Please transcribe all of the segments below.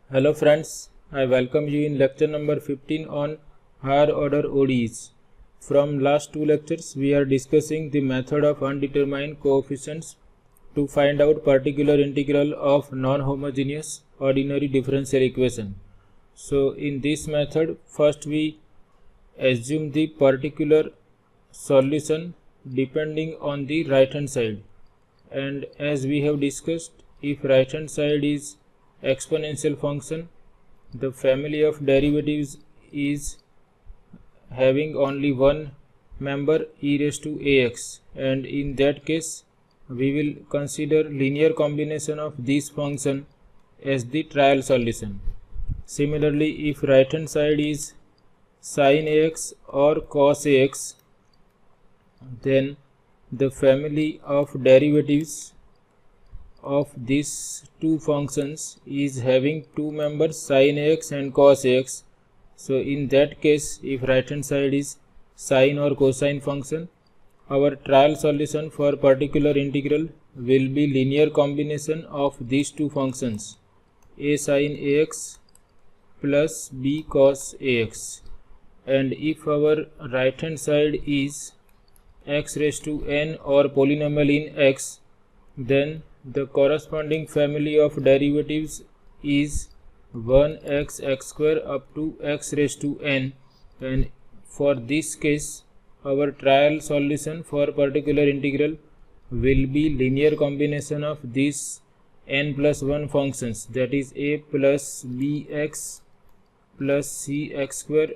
Hello friends, I welcome you in lecture number 15 on higher order ODEs. From last two lectures we are discussing the method of undetermined coefficients to find out particular integral of non-homogeneous ordinary differential equation. So in this method first we assume the particular solution depending on the right hand side, and as we have discussed, if right hand side is exponential function, the family of derivatives is having only one member e raised to ax, and in that case we will consider linear combination of this function as the trial solution. Similarly, if right hand side is sin ax or cos ax, then the family of derivatives of these two functions is having two members sin ax and cos ax. So in that case, if right hand side is sine or cosine function, our trial solution for particular integral will be linear combination of these two functions, a sin ax plus b cos ax. And if our right hand side is x raised to n or polynomial in x, then the corresponding family of derivatives is 1x x square up to x raised to n, and for this case our trial solution for particular integral will be linear combination of these n plus 1 functions, that is a plus bx plus cx square.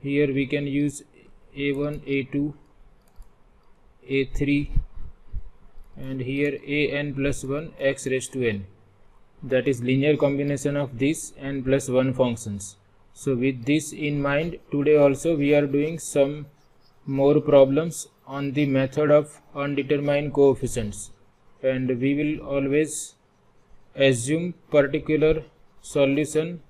Here we can use a1, a2, a3, and here a n plus 1 x raised to n, that is linear combination of these n plus 1 functions. So with this in mind, today also we are doing some more problems on the method of undetermined coefficients, and we will always assume particular solution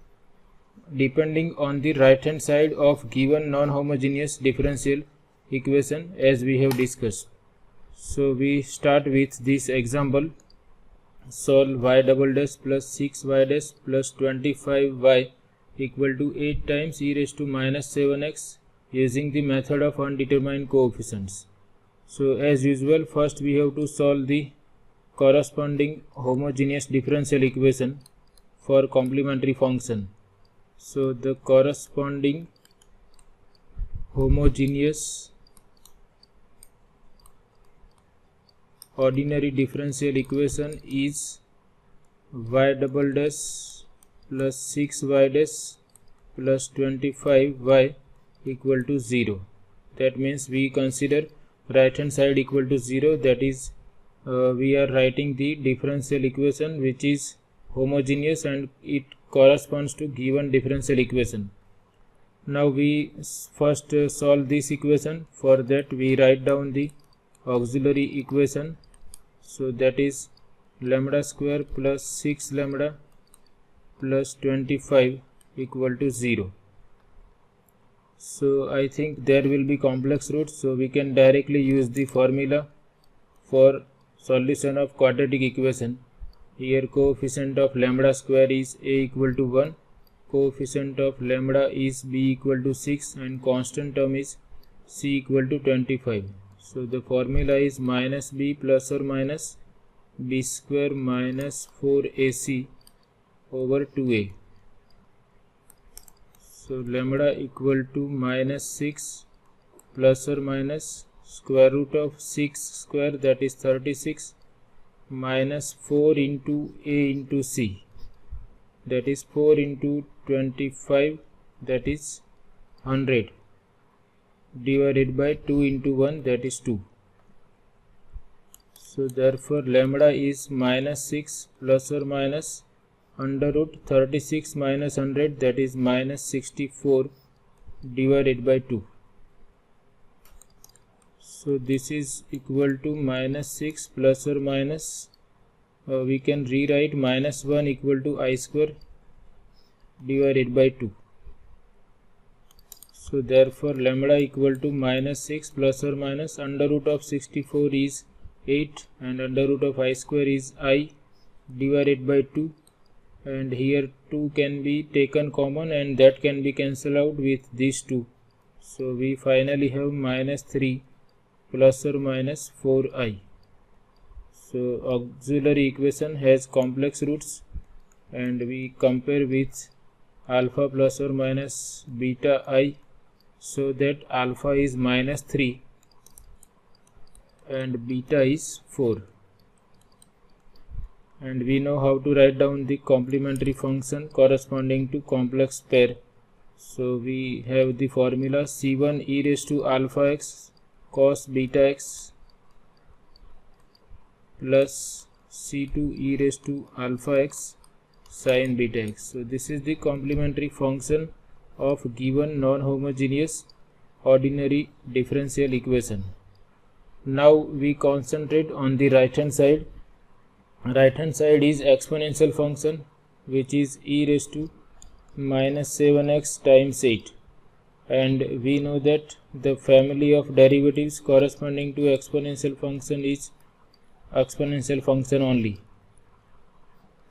depending on the right hand side of given non-homogeneous differential equation as we have discussed. So we start with this example. Solve y double dash plus 6y dash plus 25y equal to 8 times e raised to minus 7x using the method of undetermined coefficients. So as usual, first we have to solve the corresponding homogeneous differential equation for complementary function. So the corresponding homogeneous ordinary differential equation is y double dash plus 6y dash plus 25y equal to 0. That means we consider right hand side equal to 0, that is we are writing the differential equation which is homogeneous and it corresponds to given differential equation. Now we first solve this equation. For that we write down the auxiliary equation. So that is lambda square plus 6 lambda plus 25 equal to 0. So I think there will be complex roots, so we can directly use the formula for solution of quadratic equation. Here coefficient of lambda square is a equal to 1, coefficient of lambda is b equal to 6, and constant term is c equal to 25. So the formula is minus b plus or minus b square minus 4ac over 2a. So lambda equal to minus 6 plus or minus square root of 6 square, that is 36, minus 4 into a into c, that is 4 into 25, that is 100, divided by 2 into 1, that is 2. So therefore lambda is minus 6 plus or minus under root 36 minus 100, that is minus 64, divided by 2. So this is equal to minus 6 plus or minus, we can rewrite minus 1 equal to I square divided by 2. So therefore lambda equal to minus 6 plus or minus under root of 64 is 8, and under root of I square is I, divided by 2, and here 2 can be taken common and that can be cancelled out with these 2. So we finally have minus 3 plus or minus 4i. So auxiliary equation has complex roots and we compare with alpha plus or minus beta I, so that alpha is minus 3 and beta is 4. And we know how to write down the complementary function corresponding to complex pair. So we have the formula c1 e raised to alpha x cos beta x plus c2 e raised to alpha x sin beta x. So this is the complementary function of given non-homogeneous ordinary differential equation. Now we concentrate on the right hand side. Right hand side is exponential function, which is e raised to minus 7x times 8, and we know that the family of derivatives corresponding to exponential function is exponential function only.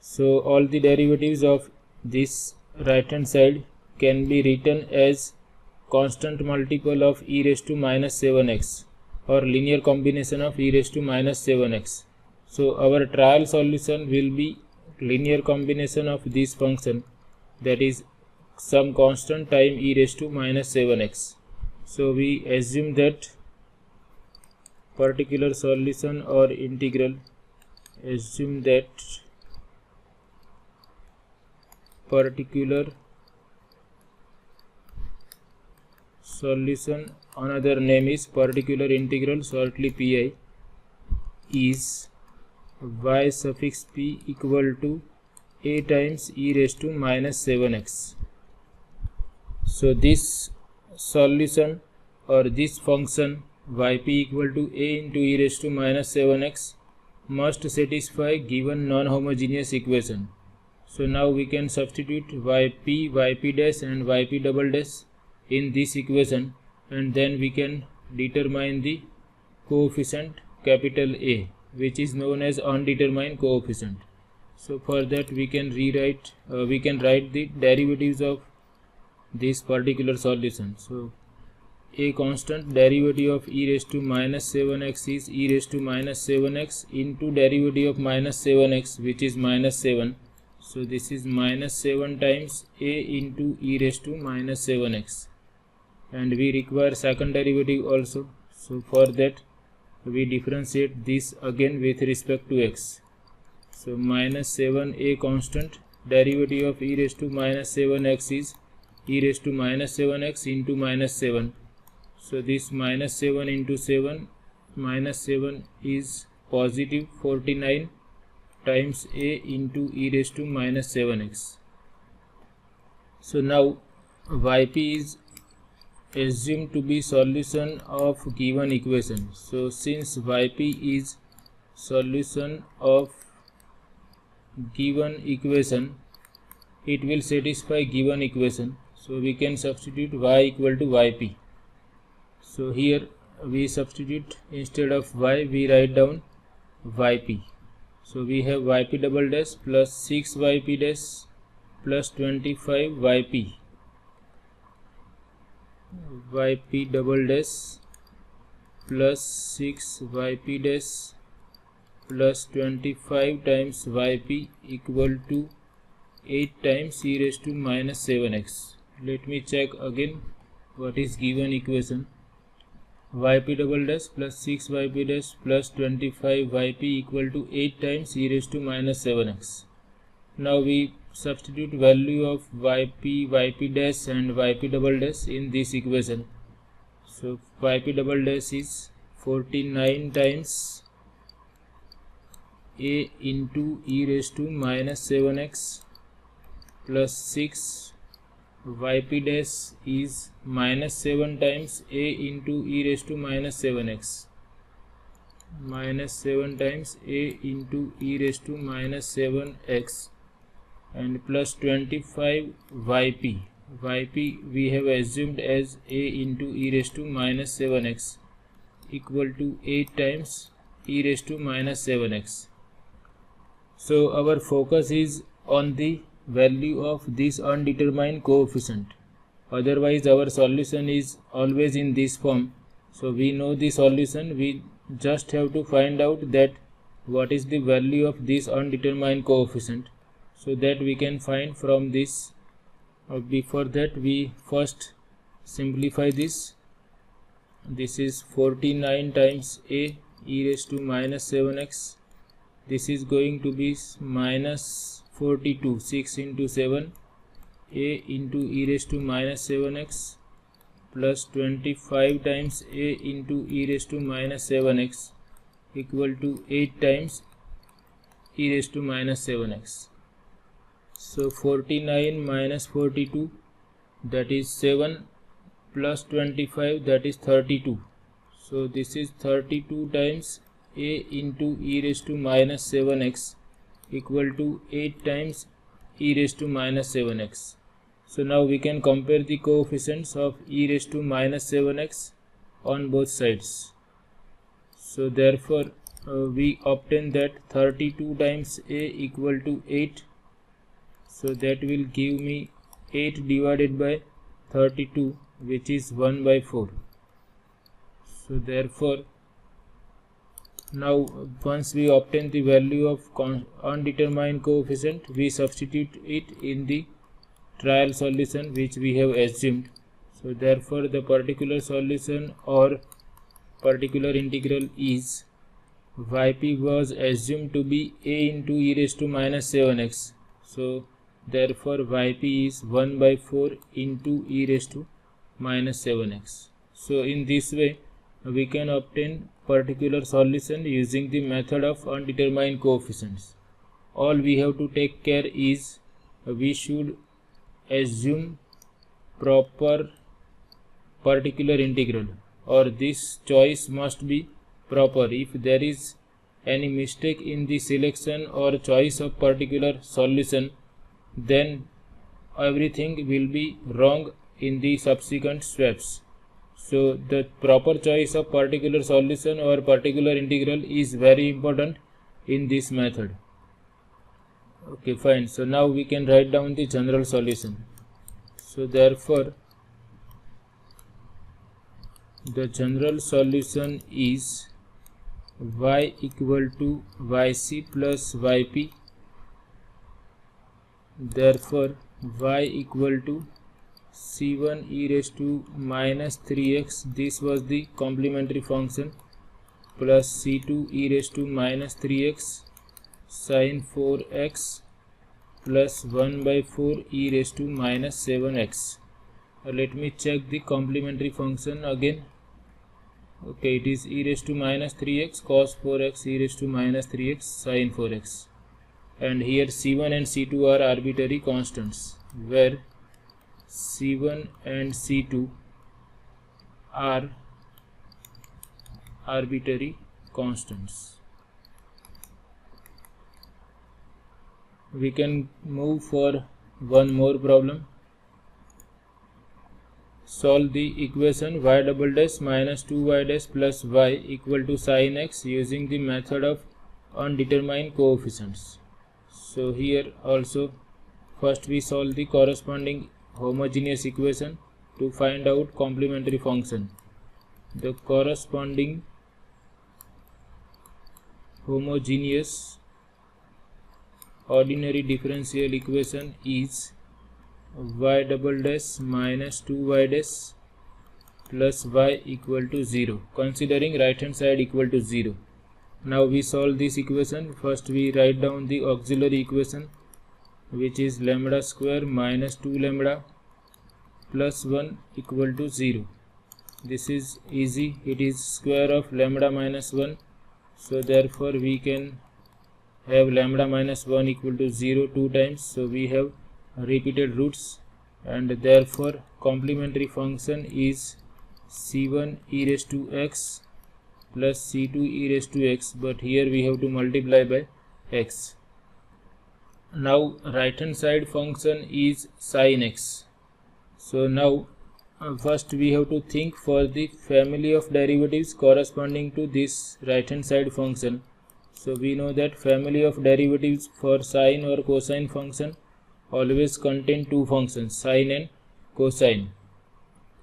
So all the derivatives of this right hand side can be written as constant multiple of e raised to minus 7x or linear combination of e raised to minus 7x. So our trial solution will be linear combination of this function, that is some constant time e raised to minus 7x. So we assume that particular solution or integral, assume that particular solution, another name is particular integral, shortly pi, is y suffix p equal to a times e raised to minus 7x. So this solution or this function yp equal to a into e raised to minus 7x must satisfy given non-homogeneous equation. So now we can substitute yp, yp dash and yp double dash in this equation, and then we can determine the coefficient capital A, which is known as undetermined coefficient. So for that we can write the derivatives of this particular solution. So a constant derivative of e raised to minus 7x is e raised to minus 7x into derivative of minus 7x, which is minus 7. So this is minus 7 times a into e raised to minus 7x, and we require second derivative also. So for that we differentiate this again with respect to x. So minus 7 a constant, derivative of e raised to minus 7x is e raised to minus 7x into minus 7. So this minus 7 into 7, minus 7 is positive 49 times a into e raised to minus 7x. So now yp is assumed to be solution of given equation. So since yp is solution of given equation, it will satisfy given equation. So we can substitute y equal to yp. So here we substitute, instead of y we write down yp. So we have yp double dash plus 6 yp dash plus 25 yp. Yp double dash plus 6 yp dash plus 25 times yp equal to 8 times e raised to minus 7x. Let me check again what is given equation. Yp double dash plus 6 yp dash plus 25 yp equal to 8 times e raised to minus 7x. Now we substitute value of yp, yp dash and yp double dash in this equation. So yp double dash is 49 times a into e raised to minus 7x plus 6 yp dash is minus 7 times a into e raised to minus 7x, minus 7 times a into e raised to minus 7x, and plus 25 yp. Yp we have assumed as a into e raised to minus 7x equal to 8 times e raised to minus 7x. So our focus is on the value of this undetermined coefficient. Otherwise our solution is always in this form. So we know the solution, we just have to find out that what is the value of this undetermined coefficient, so that we can find from this. Before that we first simplify this. This is 49 times a e raised to minus 7x. This is going to be minus 42, 6 into 7, a into e raised to minus 7x plus 25 times a into e raised to minus 7x equal to 8 times e raised to minus 7x. So 49 minus 42, that is 7, plus 25, that is 32. So this is 32 times a into e raised to minus 7x equal to 8 times e raised to minus 7x. So now we can compare the coefficients of e raised to minus 7x on both sides. So therefore we obtain that 32 times a equal to 8. So that will give me 8 divided by 32, which is 1 by 4. So therefore now once we obtain the value of undetermined coefficient, we substitute it in the trial solution which we have assumed. So therefore the particular solution or particular integral is yp was assumed to be a into e raised to minus 7x. So therefore yp is 1 by 4 into e raised to minus 7x. So in this way we can obtain particular solution using the method of undetermined coefficients. All we have to take care is we should assume proper particular integral, or this choice must be proper. If there is any mistake in the selection or choice of particular solution, then everything will be wrong in the subsequent steps. So the proper choice of particular solution or particular integral is very important in this method. Okay, fine. So now we can write down the general solution. So therefore the general solution is y equal to yc plus yp. Therefore y equal to c1 e raised to minus 3x, this was the complementary function, plus c2 e raised to minus 3x sin 4x plus 1 by 4 e raised to minus 7x. Let me check the complementary function again. Okay, it is e raised to minus 3x cos 4x e raised to minus 3x sin 4x. And here c1 and c2 are arbitrary constants, where c1 and c2 are arbitrary constants. We can move for one more problem. Solve the equation y double dash minus 2y dash plus y equal to sin x using the method of undetermined coefficients. So here also first we solve the corresponding homogeneous equation to find out complementary function. The corresponding homogeneous ordinary differential equation is y double dash minus 2y dash plus y equal to 0, considering right hand side equal to 0. Now we solve this equation. First we write down the auxiliary equation, which is lambda square minus 2 lambda plus 1 equal to 0. This is easy, it is square of lambda minus 1. So therefore we can have lambda minus 1 equal to 0 two times. So we have repeated roots, and therefore complementary function is c1 e raised to x plus c2 e raised to x, but here we have to multiply by x. Now right hand side function is sin x. So now first we have to think for the family of derivatives corresponding to this right hand side function. So we know that family of derivatives for sine or cosine function always contain two functions, sine and cosine.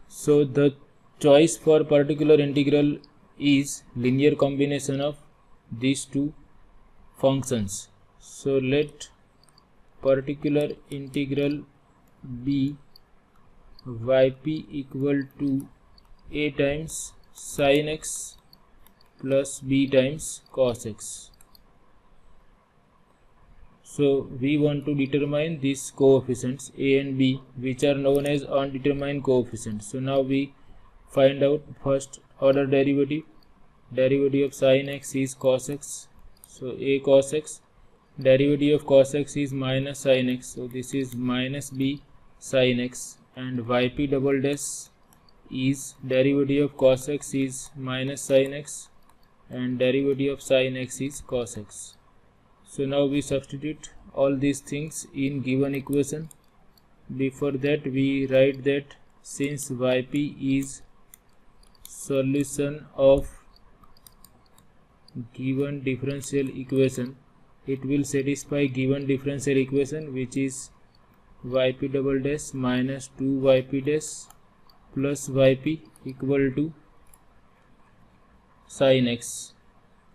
So the choice for particular integral is linear combination of these two functions. So let particular integral be yp equal to a times sin x plus b times cos x. So we want to determine these coefficients a and b, which are known as undetermined coefficients. So now we find out first order derivative. Derivative of sin x is cos x. So a cos x. Derivative of cos x is minus sin x. So this is minus b sin x. And yp double dash is derivative of cos x is minus sin x. And derivative of sin x is cos x. So now we substitute all these things in given equation. Before that we write that since yp is solution of given differential equation, it will satisfy given differential equation, which is yp double dash minus 2yp dash plus yp equal to sin x.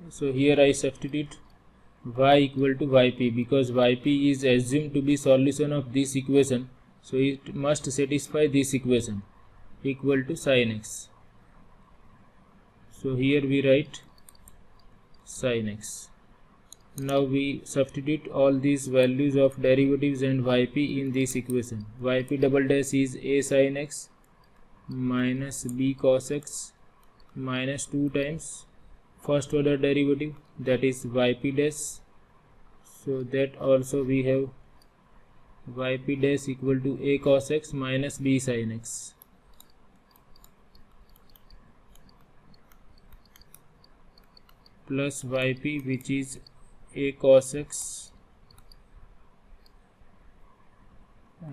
So here I substitute y equal to yp because yp is assumed to be solution of this equation, so it must satisfy this equation equal to sin x. So here we write sin x. Now we substitute all these values of derivatives and yp in this equation. Yp double dash is a sin x minus b cos x minus 2 times first order derivative, that is yp dash. So that also we have yp dash equal to a cos x minus b sin x plus yp, which is a cos x.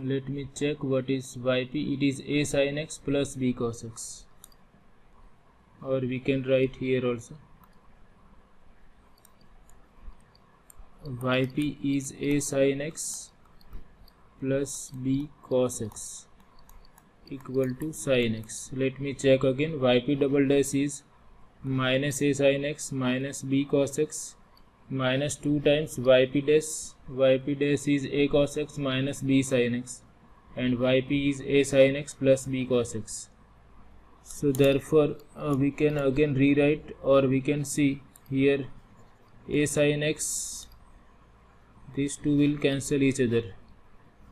Let me check what is yp. It is a sin x plus b cos x, or we can write here also yp is a sin x plus b cos x equal to sin x. Let me check again. Yp double dash is minus a sin x minus b cos x minus 2 times yp dash. Yp dash is a cos x minus b sin x, and yp is a sin x plus b cos x. So therefore we can again rewrite, or we can see here a sin x, these two will cancel each other.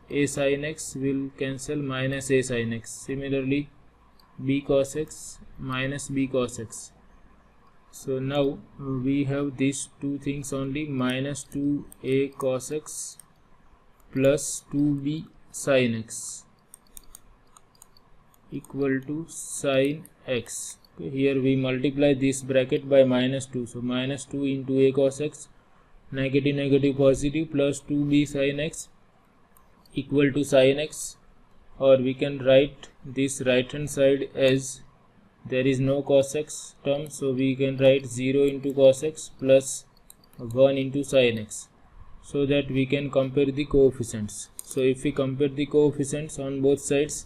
A sin x will cancel minus a sin x. Similarly b cos x minus b cos x. So now we have these two things only, minus 2a cos x plus 2b sin x equal to sin x. Okay, here we multiply this bracket by minus 2. So minus 2 into a cos x, negative negative positive, plus 2b sin x equal to sin x. Or we can write this right hand side as there is no cos x term, so we can write 0 into cos x plus 1 into sin x, so that we can compare the coefficients. So if we compare the coefficients on both sides,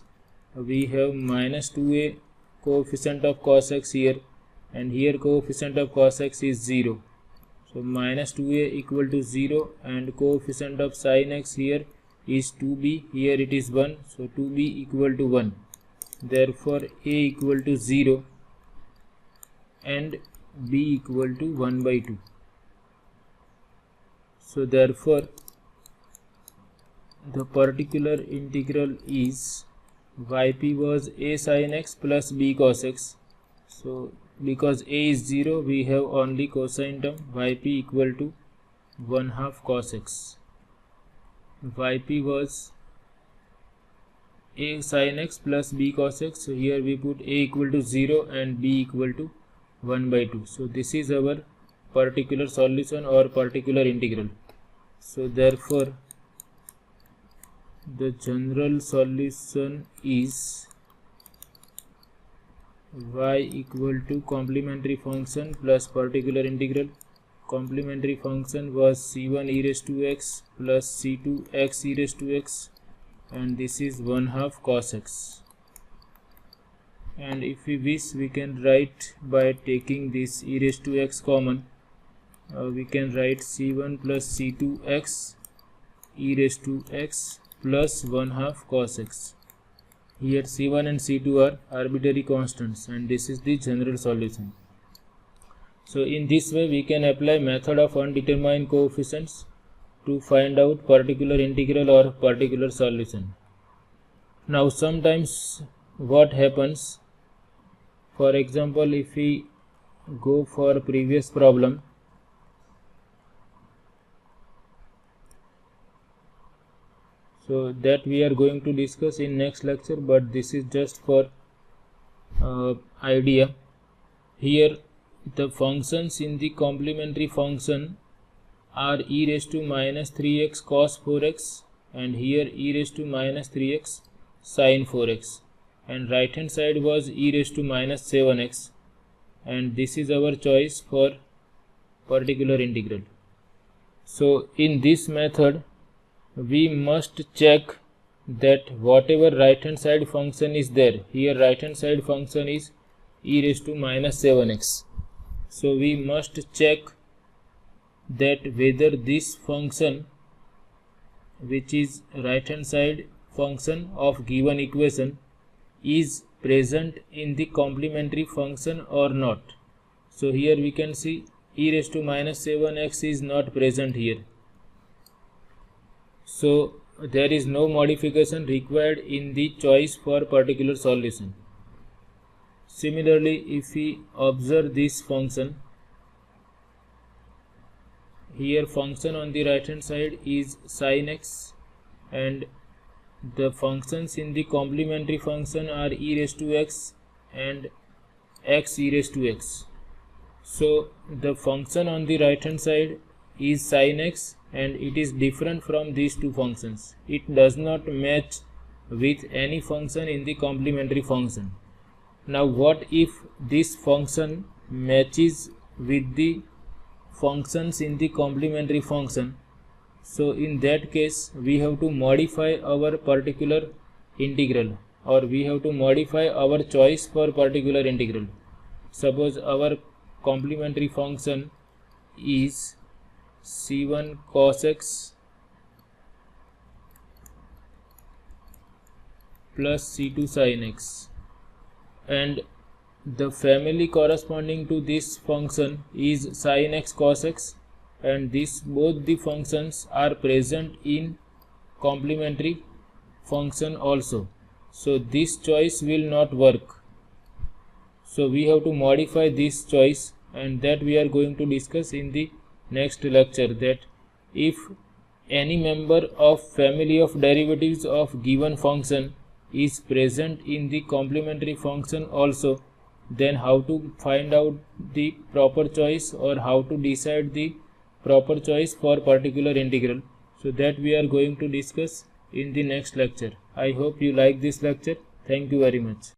we have minus 2a coefficient of cos x here, and here coefficient of cos x is 0. So minus 2a equal to 0, and coefficient of sin x here is 2b, here it is 1, so 2b equal to 1. Therefore a equal to 0 and b equal to 1 by 2. So therefore the particular integral is yp was a sin x plus b cos x. So because a is 0, we have only cosine term, yp equal to 1/2 cos x. Yp was a sin x plus b cos x, so here we put a equal to 0 and b equal to 1 by 2. So this is our particular solution or particular integral. So therefore the general solution is y equal to complementary function plus particular integral complementary function was c1 e raised to x plus c2 x e raised to x, and this is 1/2 cos x. And if we wish, we can write by taking this e raised to x common. We can write c1 plus c2 x e raised to x plus 1/2 cos x. Here c1 and c2 are arbitrary constants, and this is the general solution. So in this way we can apply method of undetermined coefficients to find out particular integral or particular solution. Now sometimes what happens, for example, if we go for previous problem, so that we are going to discuss in next lecture, but this is just for idea. Here the functions in the complementary function are e raised to minus 3x cos 4x, and here e raised to minus 3x sin 4x, and right hand side was e raised to minus 7x, and this is our choice for particular integral. So in this method we must check that whatever right hand side function is there, here right hand side function is e raised to minus 7x. So we must check that whether this function, which is right hand side function of given equation, is present in the complementary function or not. So here we can see e raised to minus 7x is not present here. So there is no modification required in the choice for particular solution. Similarly, if we observe this function, here function on the right hand side is sin x, and the functions in the complementary function are e raised to x and x e raised to x. So the function on the right hand side is sin x, and it is different from these two functions. It does not match with any function in the complementary function. Now what if this function matches with the functions in the complementary function? So in that case we have to modify our particular integral, or we have to modify our choice for particular integral. Suppose our complementary function is c1 cos x plus c2 sin x, and the family corresponding to this function is sin x cos x, and both the functions are present in complementary function also. So this choice will not work. So we have to modify this choice, and that we are going to discuss in the next lecture, that if any member of family of derivatives of given function is present in the complementary function also, then how to find out the proper choice, or how to decide the proper choice for particular integral. So that we are going to discuss in the next lecture. I hope you like this lecture. Thank you very much.